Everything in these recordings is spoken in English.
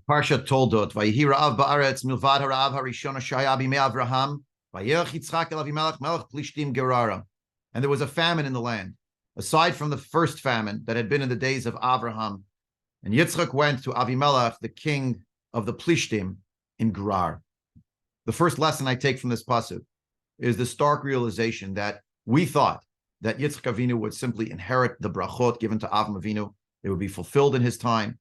Parsha Toldot. Vayihi ra'av ba'aretz milvad ha'ra'av harishona shaya b'mei Avraham. Vayelech Yitzchak el Avimelech melech plishtim gerara. And there was a famine in the land, aside from the first famine that had been in the days of Avraham. And Yitzchak went to Avimelech, the king of the Plishtim, in Gerar. The first lesson I take from this pasuk is the stark realization that we thought that Yitzchak Avinu would simply inherit the brachot given to Avraham Avinu. They would be fulfilled in his time.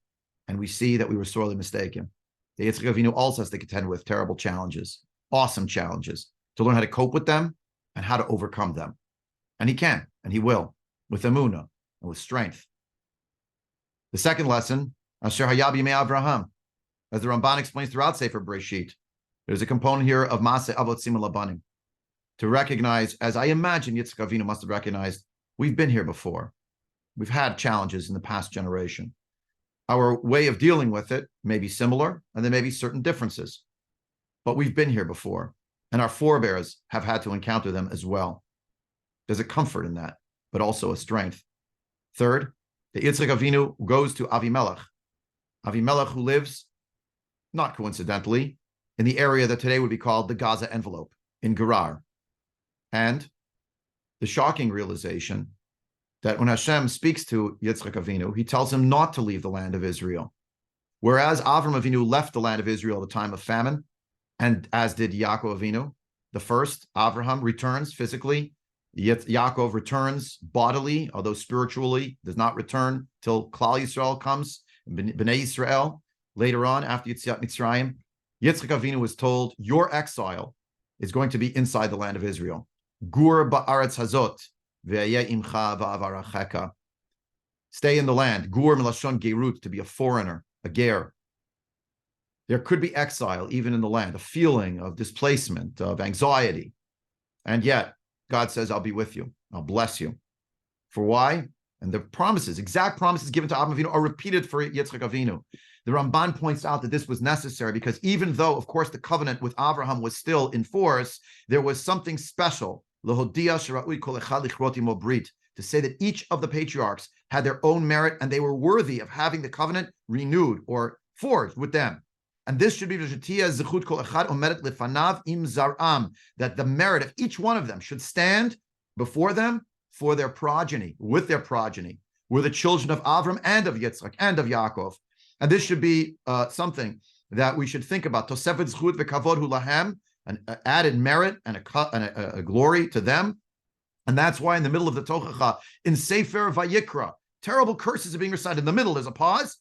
And we see that we were sorely mistaken. The Yitzchak Avinu also has to contend with terrible challenges, awesome challenges, to learn how to cope with them and how to overcome them. And he can, and he will, with emunah and with strength. The second lesson, Asher Hayabi Me Avraham, as the Ramban explains throughout Sefer Breshit, there's a component here of Maseh Avot Simul Labanim, to recognize, as I imagine Yitzchak Avinu must have recognized, we've been here before. We've had challenges in the past generation. Our way of dealing with it may be similar, and there may be certain differences. But we've been here before, and our forebears have had to encounter them as well. There's a comfort in that, but also a strength. Third, the Yitzchak Avinu goes to Avimelech. Avimelech, who lives, not coincidentally, in the area that today would be called the Gaza envelope, in Gerar. And the shocking realization that when Hashem speaks to Yitzchak Avinu, he tells him not to leave the land of Israel. Whereas Avraham Avinu left the land of Israel at the time of famine, and as did Yaakov Avinu, the first, Avraham returns physically, Yaakov returns bodily, although spiritually does not return till Klal Yisrael comes, Bnei Yisrael, later on after Yetziat Mitzrayim. Yitzchak Avinu was told, your exile is going to be inside the land of Israel. Gur ba'aretz hazot, stay in the land. Gur milashon gerut, to be a foreigner, a ger. There could be exile even in the land, a feeling of displacement, of anxiety. And yet, God says, I'll be with you. I'll bless you. For why? And the promises, exact promises given to Avraham Avinu, are repeated for Yitzchak Avinu. The Ramban points out that this was necessary because even though, of course, the covenant with Avraham was still in force, there was something special to say that each of the patriarchs had their own merit and they were worthy of having the covenant renewed or forged with them. And this should be that the merit of each one of them should stand before them for their progeny, with their progeny. We're the children of Avram and of Yitzchak and of Yaakov. And this should be something that we should think about. Tosefet zchut v'kavod hu lahem, an added merit and a glory to them. And that's why in the middle of the Tochacha, in Sefer Vayikra, terrible curses are being recited. In the middle, there's a pause.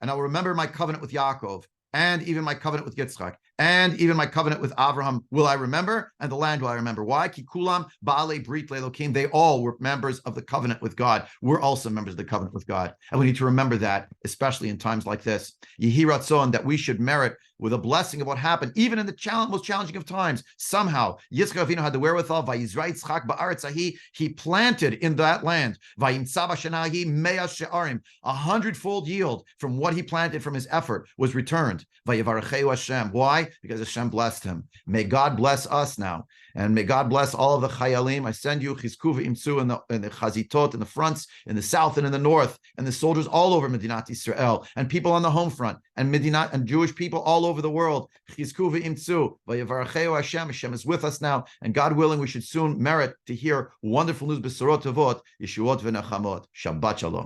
And I will remember my covenant with Yaakov, and even my covenant with Yitzchak, and even my covenant with Avraham will I remember, and the land will I remember. Why? Ki kulam ba'alei brit le'elokim. They all were members of the covenant with God. We're also members of the covenant with God. And we need to remember that, especially in times like this. Yehi ratzon, that we should merit with a blessing of what happened, even in the most challenging of times. Somehow, Yitzchak Avinu had the wherewithal, vayizra Yitzchak ba'aretz hahi, he planted in that land, vayimtza b'shana hahi mea she'arim, 100-fold yield from what he planted from his effort was returned. Vayivaracheu Hashem. Why? Because Hashem blessed him. May God bless us now. And may God bless all of the chayalim. I send you chizku v'imtzu in the chazitot, in the fronts, in the south and in the north, and the soldiers all over Medinat Yisrael, and people on the home front, and Medinat and Jewish people all over the world. Chizku v'imtzu, v'yavaracheu Hashem. Hashem is with us now, and God willing, we should soon merit to hear wonderful news, besorot tovot, yeshuot v'nechamot. Shabbat shalom.